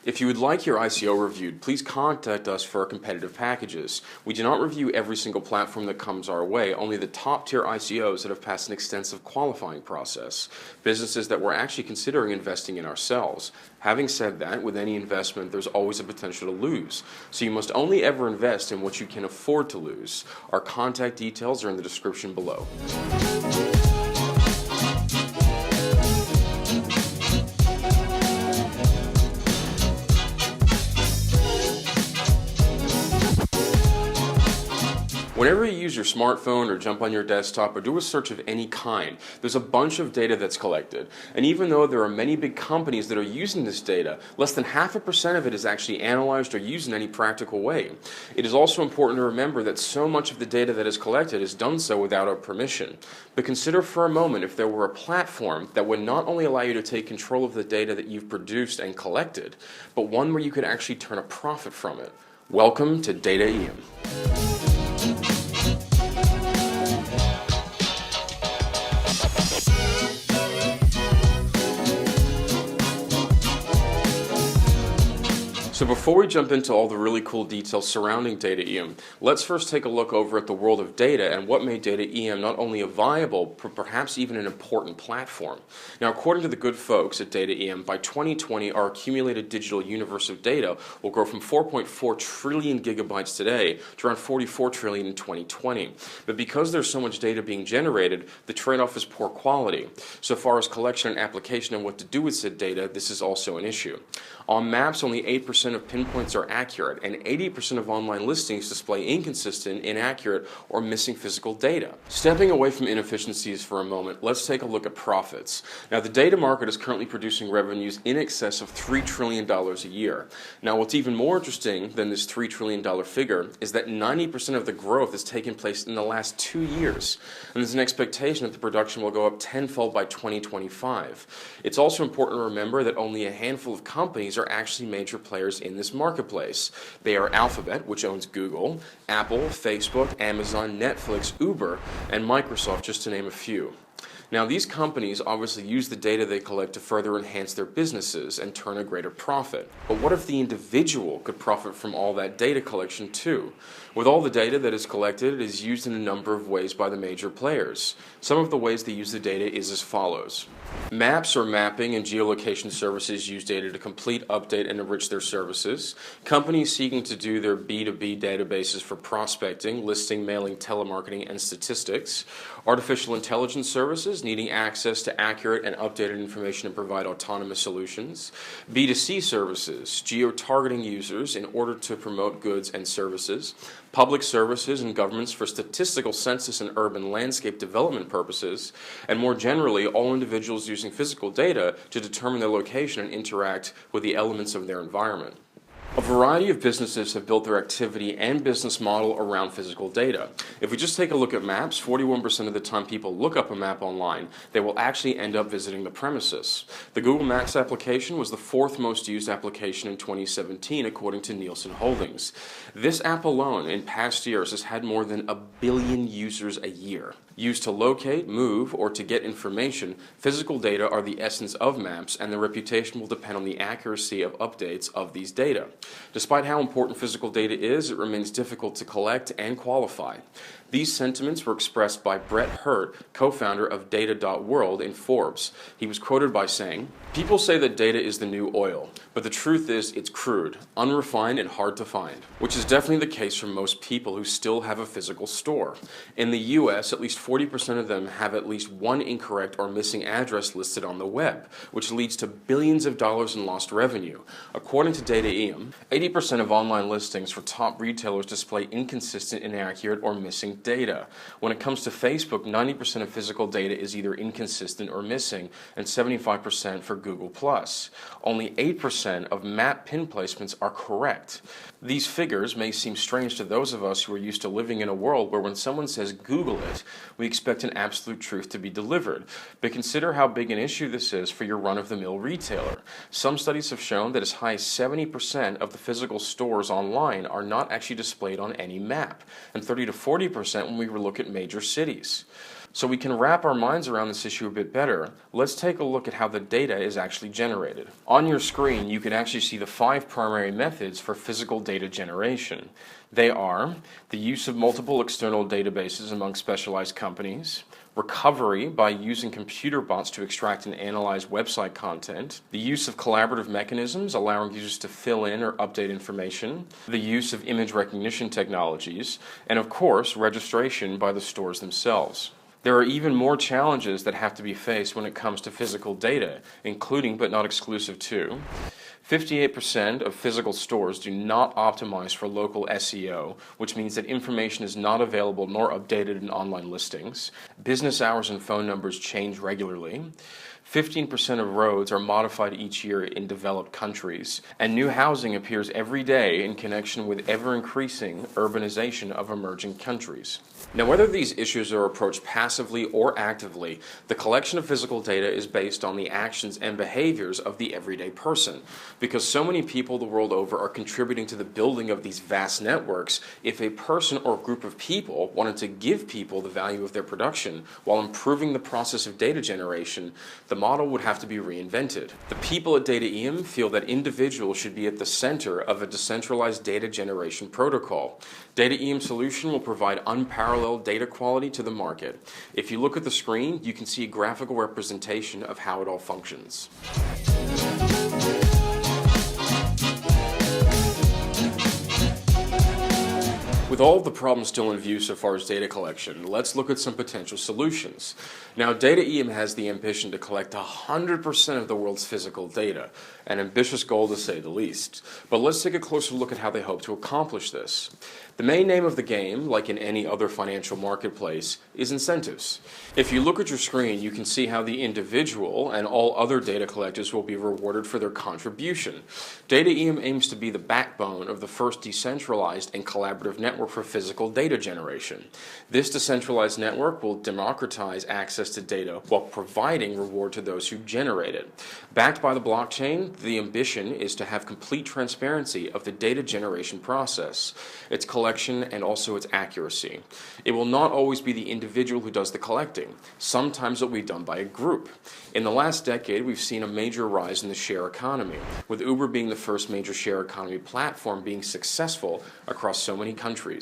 If you would like your ICO reviewed, please contact us for our competitive packages. We do not review every single platform that comes our way, only the top tier ICOs that have passed an extensive qualifying process, businesses that we're actually considering investing in ourselves. Having said that, with any investment, there's always a potential to lose. So you must only ever invest in what you can afford to lose. Our contact details are in the description below. Whenever you use your smartphone or jump on your desktop or do a search of any kind, there's a bunch of data that's collected. And even though there are many big companies that are using this data, less than 0.5% of it is actually analyzed or used in any practical way. It is also important to remember that so much of the data that is collected is done so without our permission. But consider for a moment if there were a platform that would not only allow you to take control of the data that you've produced and collected, but one where you could actually turn a profit from it. Welcome to Dataeum. So before we jump into all the really cool details surrounding Dataeum, let's first take a look over at the world of data and what made Dataeum not only a viable, but perhaps even an important platform. Now, according to the good folks at Dataeum, by 2020, our accumulated digital universe of data will grow from 4.4 trillion gigabytes today to around 44 trillion in 2020. But because there's so much data being generated, the trade-off is poor quality. So far as collection and application and what to do with said data, this is also an issue. On maps, only 8% of pinpoints are accurate, and 80% of online listings display inconsistent, inaccurate, or missing physical data. Stepping away from inefficiencies for a moment, let's take a look at profits. Now, the data market is currently producing revenues in excess of $3 trillion a year. Now, what's even more interesting than this $3 trillion figure is that 90% of the growth has taken place in the last 2 years, and there's an expectation that the production will go up tenfold by 2025. It's also important to remember that only a handful of companies are actually major players in this marketplace. They are Alphabet, which owns Google, Apple, Facebook, Amazon, Netflix, Uber, and Microsoft, just to name a few. Now, these companies obviously use the data they collect to further enhance their businesses and turn a greater profit. But what if the individual could profit from all that data collection too? With all the data that is collected, it is used in a number of ways by the major players. Some of the ways they use the data is as follows. Maps or mapping and geolocation services use data to complete, update, and enrich their services. Companies seeking to do their B2B databases for prospecting, listing, mailing, telemarketing, and statistics. Artificial intelligence services needing access to accurate and updated information to provide autonomous solutions. B2C services, geo-targeting users in order to promote goods and services. Public services and governments for statistical census and urban landscape development purposes, and more generally, all individuals using physical data to determine their location and interact with the elements of their environment. A variety of businesses have built their activity and business model around physical data. If we just take a look at maps, 41% of the time people look up a map online, they will actually end up visiting the premises. The Google Maps application was the 4th most used application in 2017, according to Nielsen Holdings. This app alone, in past years, has had more than 1 billion users a year. Used to locate, move, or to get information, physical data are the essence of maps, and their reputation will depend on the accuracy of updates of these data. Despite how important physical data is, it remains difficult to collect and qualify. These sentiments were expressed by Brett Hurt, co-founder of Data.World in Forbes. He was quoted by saying, "People say that data is the new oil, but the truth is it's crude, unrefined, and hard to find," which is definitely the case for most people who still have a physical store. In the US, at least 40% of them have at least one incorrect or missing address listed on the web, which leads to billions of dollars in lost revenue. According to Dataeum, 80% of online listings for top retailers display inconsistent, inaccurate, or missing data. When it comes to Facebook, 90% of physical data is either inconsistent or missing, and 75% for Google+. Only 8% of map pin placements are correct. These figures may seem strange to those of us who are used to living in a world where when someone says Google it, we expect an absolute truth to be delivered. But consider how big an issue this is for your run-of-the-mill retailer. Some studies have shown that as high as 70% of the physical stores online are not actually displayed on any map, and 30 to 40% when we look at major cities. So we can wrap our minds around this issue a bit better. Let's take a look at how the data is actually generated. On your screen, you can actually see the 5 primary methods for physical data generation. They are the use of multiple external databases among specialized companies, recovery by using computer bots to extract and analyze website content, the use of collaborative mechanisms allowing users to fill in or update information, the use of image recognition technologies, and of course, registration by the stores themselves. There are even more challenges that have to be faced when it comes to physical data, including but not exclusive to 58% of physical stores do not optimize for local SEO, which means that information is not available nor updated in online listings. Business hours and phone numbers change regularly. 15% of roads are modified each year in developed countries, and new housing appears every day in connection with ever-increasing urbanization of emerging countries. Now, whether these issues are approached passively or actively, the collection of physical data is based on the actions and behaviors of the everyday person. Because so many people the world over are contributing to the building of these vast networks, if a person or group of people wanted to give people the value of their production while improving the process of data generation, the model would have to be reinvented. The people at Dataeum feel that individuals should be at the center of a decentralized data generation protocol. Dataeum's solution will provide unparalleled data quality to the market. If you look at the screen, you can see a graphical representation of how it all functions. With all of the problems still in view so far as data collection, let's look at some potential solutions. Now, Dataeum has the ambition to collect 100% of the world's physical data, an ambitious goal to say the least. But let's take a closer look at how they hope to accomplish this. The main name of the game, like in any other financial marketplace, is incentives. If you look at your screen, you can see how the individual and all other data collectors will be rewarded for their contribution. Dataeum aims to be the backbone of the first decentralized and collaborative network for physical data generation. This decentralized network will democratize access to data while providing reward to those who generate it. Backed by the blockchain, the ambition is to have complete transparency of the data generation process, its collection, and also its accuracy. It will not always be the individual who does the collecting. Sometimes it will be done by a group. In the last decade, we've seen a major rise in the share economy, with Uber being the first major share economy platform being successful across so many countries.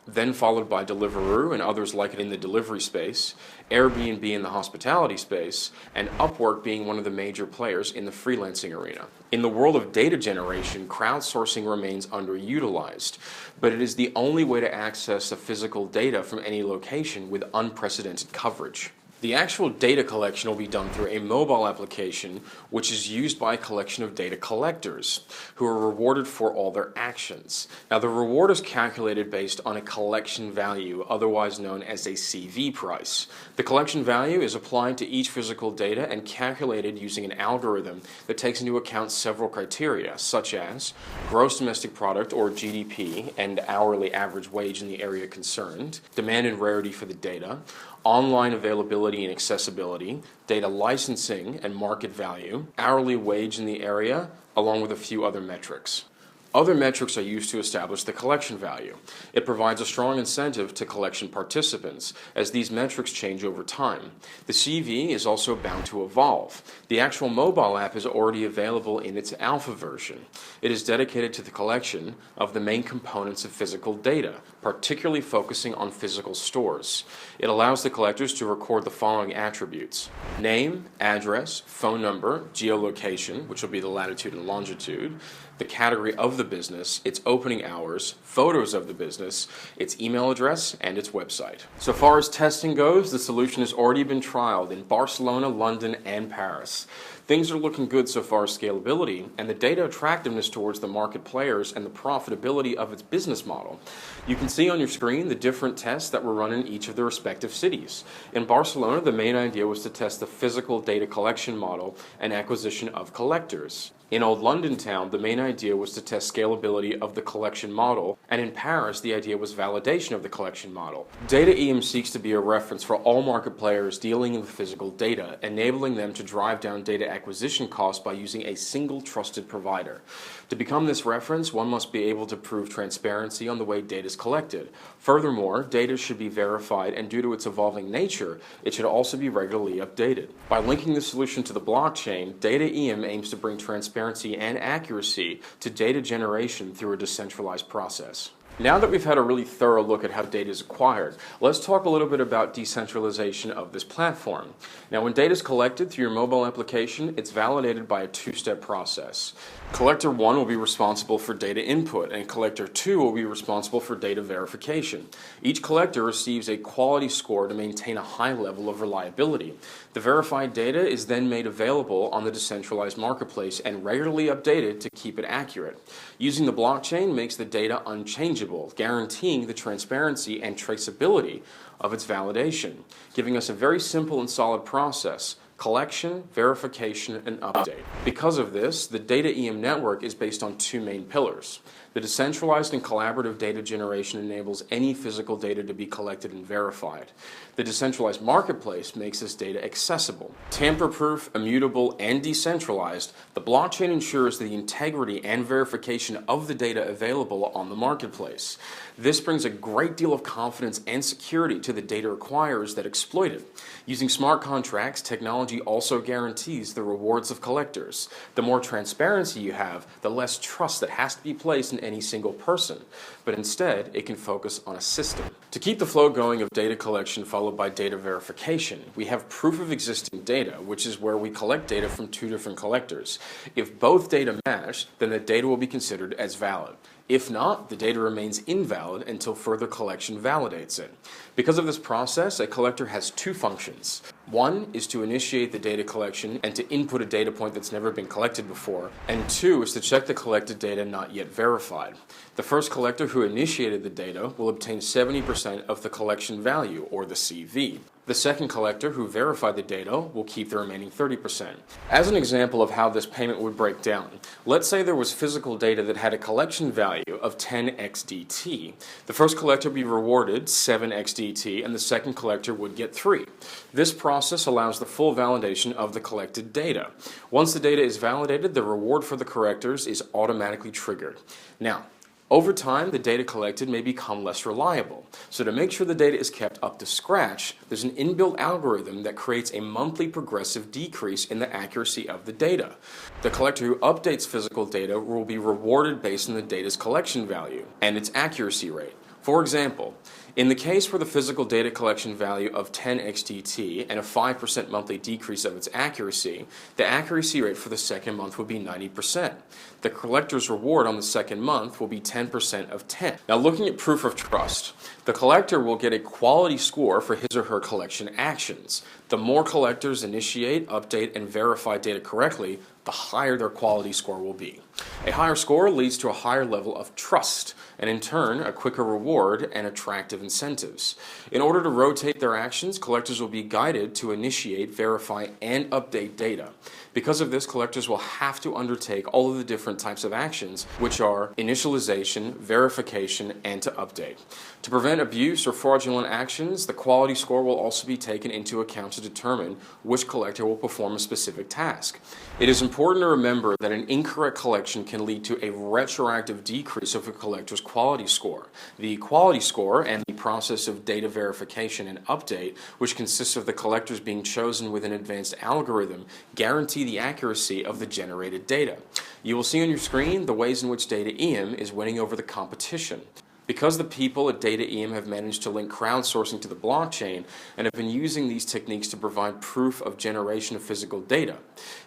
Then followed by Deliveroo and others like it in the delivery space, Airbnb in the hospitality space, and Upwork being one of the major players in the freelancing arena. In the world of data generation, crowdsourcing remains underutilized, but it is the only way to access the physical data from any location with unprecedented coverage. The actual data collection will be done through a mobile application, which is used by a collection of data collectors, who are rewarded for all their actions. Now, the reward is calculated based on a collection value, otherwise known as a CV price. The collection value is applied to each physical data and calculated using an algorithm that takes into account several criteria, such as gross domestic product, or GDP, and hourly average wage in the area concerned, demand and rarity for the data, online availability and accessibility, data licensing and market value, hourly wage in the area, along with a few other metrics. Other metrics are used to establish the collection value. It provides a strong incentive to collection participants, as these metrics change over time. The CV is also bound to evolve. The actual mobile app is already available in its alpha version. It is dedicated to the collection of the main components of physical data, particularly focusing on physical stores. It allows the collectors to record the following attributes: name, address, phone number, geolocation, which will be the latitude and longitude, the category of the business, its opening hours, photos of the business, its email address, and its website. So far as testing goes, the solution has already been trialed in Barcelona, London, and Paris. Things are looking good so far as scalability and the data attractiveness towards the market players and the profitability of its business model. You can see on your screen the different tests that were run in each of the respective cities. In Barcelona, the main idea was to test the physical data collection model and acquisition of collectors. In old London town, the main idea was to test scalability of the collection model, and in Paris, the idea was validation of the collection model. Dataeum seeks to be a reference for all market players dealing with physical data, enabling them to drive down data acquisition costs by using a single trusted provider. To become this reference, one must be able to prove transparency on the way data is collected. Furthermore, data should be verified, and due to its evolving nature, it should also be regularly updated. By linking the solution to the blockchain, Dataeum aims to bring transparency and accuracy to data generation through a decentralized process. Now that we've had a really thorough look at how data is acquired, let's talk a little bit about decentralization of this platform. Now, when data is collected through your mobile application, it's validated by a two-step process. Collector 1 will be responsible for data input, and Collector 2 will be responsible for data verification. Each collector receives a quality score to maintain a high level of reliability. The verified data is then made available on the decentralized marketplace and regularly updated to keep it accurate. Using the blockchain makes the data unchangeable, guaranteeing the transparency and traceability of its validation, giving us a very simple and solid process: collection, verification, and update. Because of this, the Dataeum network is based on two main pillars. The decentralized and collaborative data generation enables any physical data to be collected and verified. The decentralized marketplace makes this data accessible. Tamper-proof, immutable, and decentralized, the blockchain ensures the integrity and verification of the data available on the marketplace. This brings a great deal of confidence and security to the data acquirers that exploit it. Using smart contracts, technology also guarantees the rewards of collectors. The more transparency you have, the less trust that has to be placed in any single person, but instead it can focus on a system. To keep the flow going of data collection followed by data verification, we have proof of existing data, which is where we collect data from two different collectors. If both data match, then the data will be considered as valid. If not, the data remains invalid until further collection validates it. Because of this process, a collector has two functions. One is to initiate the data collection and to input a data point that's never been collected before, and two is to check the collected data not yet verified. The first collector who initiated the data will obtain 70% of the collection value, or the CV. The second collector who verified the data will keep the remaining 30%. As an example of how this payment would break down, let's say there was physical data that had a collection value of 10 XDT. The first collector would be rewarded 7 XDT, and the second collector would get 3. This process allows the full validation of the collected data. Once the data is validated, the reward for the collectors is automatically triggered. Now, over time, the data collected may become less reliable. So to make sure the data is kept up to scratch, there's an inbuilt algorithm that creates a monthly progressive decrease in the accuracy of the data. The collector who updates physical data will be rewarded based on the data's collection value and its accuracy rate. For example, in the case where the physical data collection value of 10 XDT and a 5% monthly decrease of its accuracy, the accuracy rate for the second month would be 90%. The collector's reward on the second month will be 10% of 10. Now, looking at proof of trust, the collector will get a quality score for his or her collection actions. The more collectors initiate, update, and verify data correctly, the higher their quality score will be. A higher score leads to a higher level of trust, and in turn, a quicker reward and attractive incentives. In order to rotate their actions, collectors will be guided to initiate, verify, and update data. Because of this, collectors will have to undertake all of the different types of actions, which are initialization, verification, and to update. To prevent abuse or fraudulent actions, the quality score will also be taken into account to determine which collector will perform a specific task. It is important to remember that an incorrect collection can lead to a retroactive decrease of a collector's quality score. The quality score and the process of data verification and update, which consists of the collectors being chosen with an advanced algorithm, guarantee the accuracy of the generated data. You will see on your screen the ways in which Dataeum is winning over the competition. Because the people at Dataeum have managed to link crowdsourcing to the blockchain and have been using these techniques to provide proof of generation of physical data,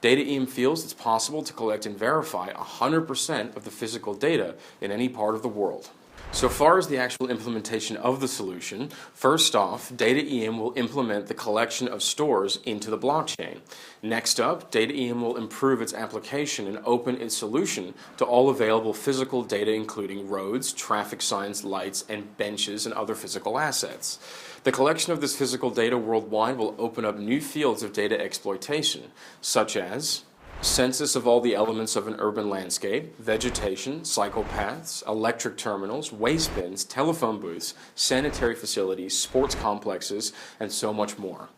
Dataeum feels it's possible to collect and verify 100% of the physical data in any part of the world. So far as the actual implementation of the solution, first off, Dataeum will implement the collection of stores into the blockchain. Next up, Dataeum will improve its application and open its solution to all available physical data, including roads, traffic signs, lights, and benches, and other physical assets. The collection of this physical data worldwide will open up new fields of data exploitation, such as census of all the elements of an urban landscape, vegetation, cycle paths, electric terminals, waste bins, telephone booths, sanitary facilities, sports complexes, and so much more.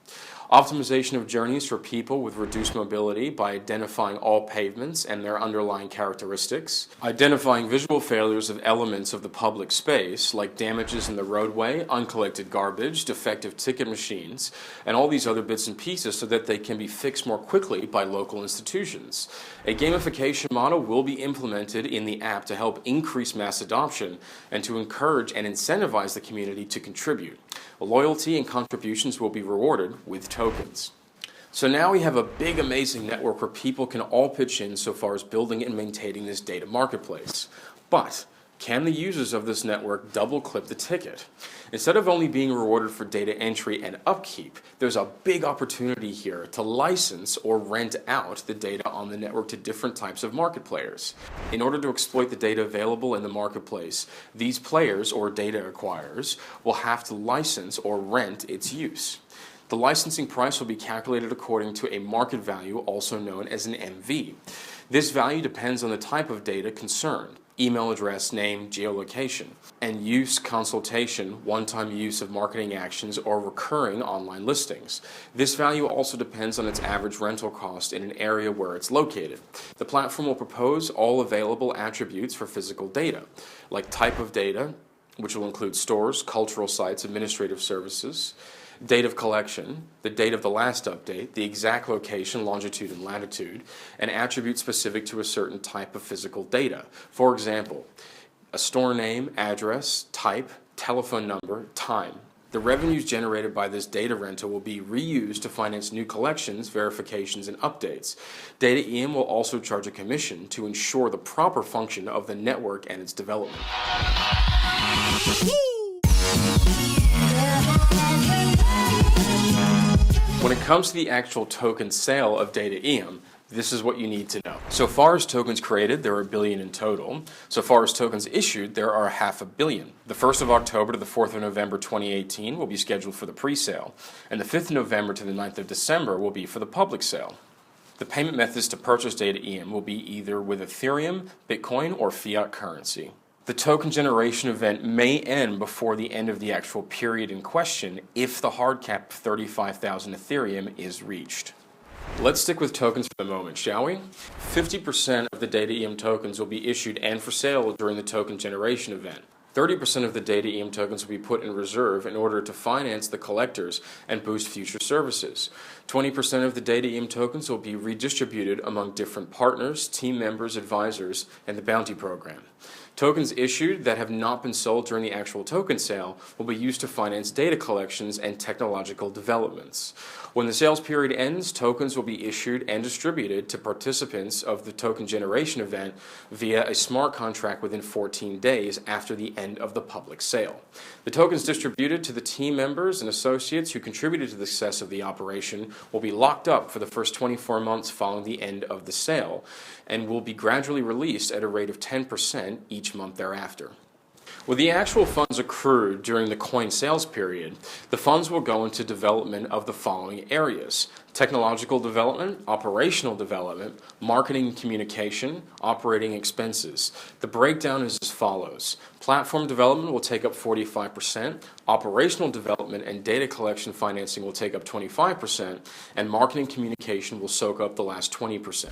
Optimization of journeys for people with reduced mobility by identifying all pavements and their underlying characteristics. Identifying visual failures of elements of the public space, like damages in the roadway, uncollected garbage, defective ticket machines, and all these other bits and pieces so that they can be fixed more quickly by local institutions. A gamification model will be implemented in the app to help increase mass adoption and to encourage and incentivize the community to contribute. Loyalty and contributions will be rewarded with tokens. So now we have a big, amazing network where people can all pitch in so far as building and maintaining this data marketplace. But can the users of this network double-clip the ticket? Instead of only being rewarded for data entry and upkeep, there's a big opportunity here to license or rent out the data on the network to different types of market players. In order to exploit the data available in the marketplace, these players or data acquirers will have to license or rent its use. The licensing price will be calculated according to a market value, also known as an MV. This value depends on the type of data concerned: email address, name, geolocation, and use, consultation, one-time use of marketing actions, or recurring online listings. This value also depends on its average rental cost in an area where it's located. The platform will propose all available attributes for physical data, like type of data, which will include stores, cultural sites, administrative services, date of collection, the date of the last update, the exact location, longitude and latitude, and attributes specific to a certain type of physical data. For example, a store name, address, type, telephone number, time. The revenues generated by this data rental will be reused to finance new collections, verifications, and updates. Dataeum will also charge a commission to ensure the proper function of the network and its development. When it comes to the actual token sale of Dataeum, this is what you need to know. So far as tokens created, there are 1 billion in total. So far as tokens issued, there are 500 million. The 1st of October to the 4th of November 2018 will be scheduled for the pre-sale, and the 5th of November to the 9th of December will be for the public sale. The payment methods to purchase Dataeum will be either with Ethereum, Bitcoin, or fiat currency. The token generation event may end before the end of the actual period in question if the hard cap of 35,000 Ethereum is reached. Let's stick with tokens for the moment, shall we? 50% of the Dataeum tokens will be issued and for sale during the token generation event. 30% of the Dataeum tokens will be put in reserve in order to finance the collectors and boost future services. 20% of the Dataeum tokens will be redistributed among different partners, team members, advisors, and the bounty program. Tokens issued that have not been sold during the actual token sale will be used to finance data collections and technological developments. When the sales period ends, tokens will be issued and distributed to participants of the token generation event via a smart contract within 14 days after the end of the public sale. The tokens distributed to the team members and associates who contributed to the success of the operation will be locked up for the first 24 months following the end of the sale and will be gradually released at a rate of 10% each month thereafter. With the actual funds accrued during the coin sales period, the funds will go into development of the following areas: technological development, operational development, marketing and communication, operating expenses. The breakdown is as follows. Platform development will take up 45%, operational development and data collection financing will take up 25%, and marketing and communication will soak up the last 20%.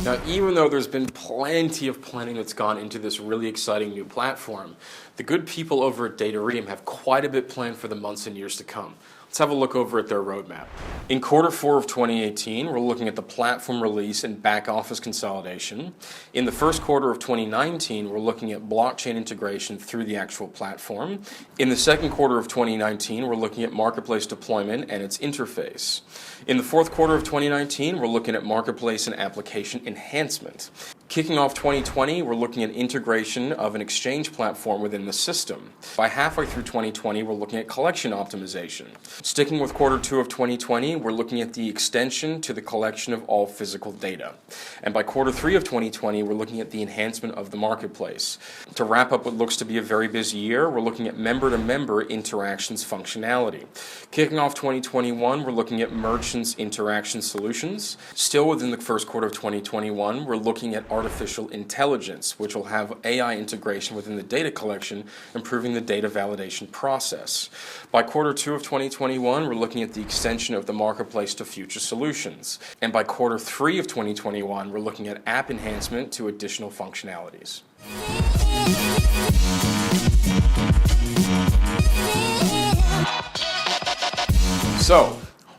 Now, even though there's been plenty of planning that's gone into this really exciting new platform, the good people over at Dataeum have quite a bit planned for the months and years to come. Let's have a look over at their roadmap. In Q4 of 2018, we're looking at the platform release and back office consolidation. In the first quarter of 2019, we're looking at blockchain integration through the actual platform. In the second quarter of 2019, we're looking at marketplace deployment and its interface. In the fourth quarter of 2019, we're looking at marketplace and application enhancement. Kicking off 2020, we're looking at integration of an exchange platform within the system. By halfway through 2020, we're looking at collection optimization. Sticking with quarter 2 of 2020, we're looking at the extension to the collection of all physical data. And by quarter 3 of 2020, we're looking at the enhancement of the marketplace. To wrap up what looks to be a very busy year, we're looking at member-to-member interactions functionality. Kicking off 2021, we're looking at merchants interaction solutions. Still within the first quarter of 2021, we're looking at artificial intelligence, which will have AI integration within the data collection, improving the data validation process. By quarter 2 of 2021, we're looking at the extension of the marketplace to future solutions. And by quarter 3 of 2021, we're looking at app enhancement to additional functionalities. So,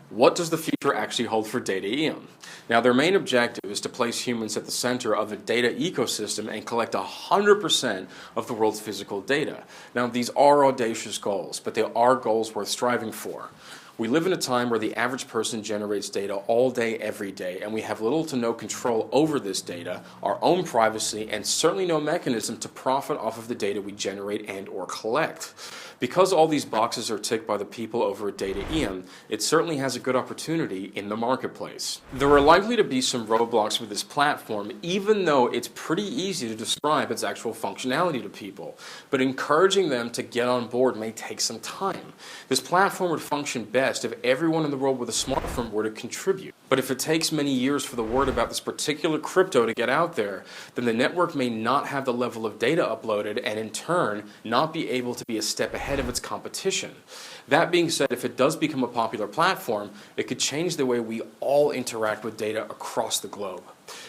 what does the future actually hold for Dataeum? Now, their main objective is to place humans at the center of a data ecosystem and collect 100% of the world's physical data. Now, these are audacious goals, but they are goals worth striving for. We live in a time where the average person generates data all day, every day, and we have little to no control over this data, our own privacy, and certainly no mechanism to profit off of the data we generate and or collect. Because all these boxes are ticked by the people over at Dataeum, it certainly has a good opportunity in the marketplace. There are likely to be some roadblocks with this platform, even though it's pretty easy to describe its actual functionality to people. But encouraging them to get on board may take some time. This platform would function best if everyone in the world with a smartphone were to contribute. But if it takes many years for the word about this particular crypto to get out there, then the network may not have the level of data uploaded and in turn not be able to be a step ahead of its competition. That being said, if it does become a popular platform, it could change the way we all interact with data across the globe.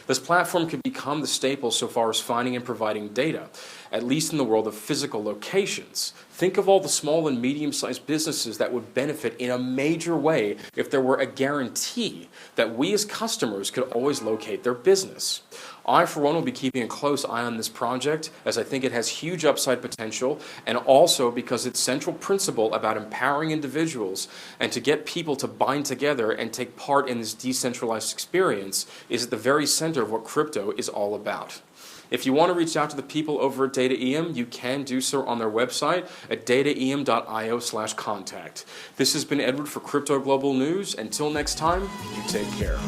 This platform could become the staple so far as finding and providing data, at least in the world of physical locations. Think of all the small and medium-sized businesses that would benefit in a major way if there were a guarantee that we as customers could always locate their business. I, for one, will be keeping a close eye on this project as I think it has huge upside potential, and also because its central principle about empowering individuals and to get people to bind together and take part in this decentralized experience is at the very center of what crypto is all about. If you want to reach out to the people over at Dataeum, you can do so on their website at dataeum.io/contact. This has been Edward for Crypto Global News. Until next time, you take care.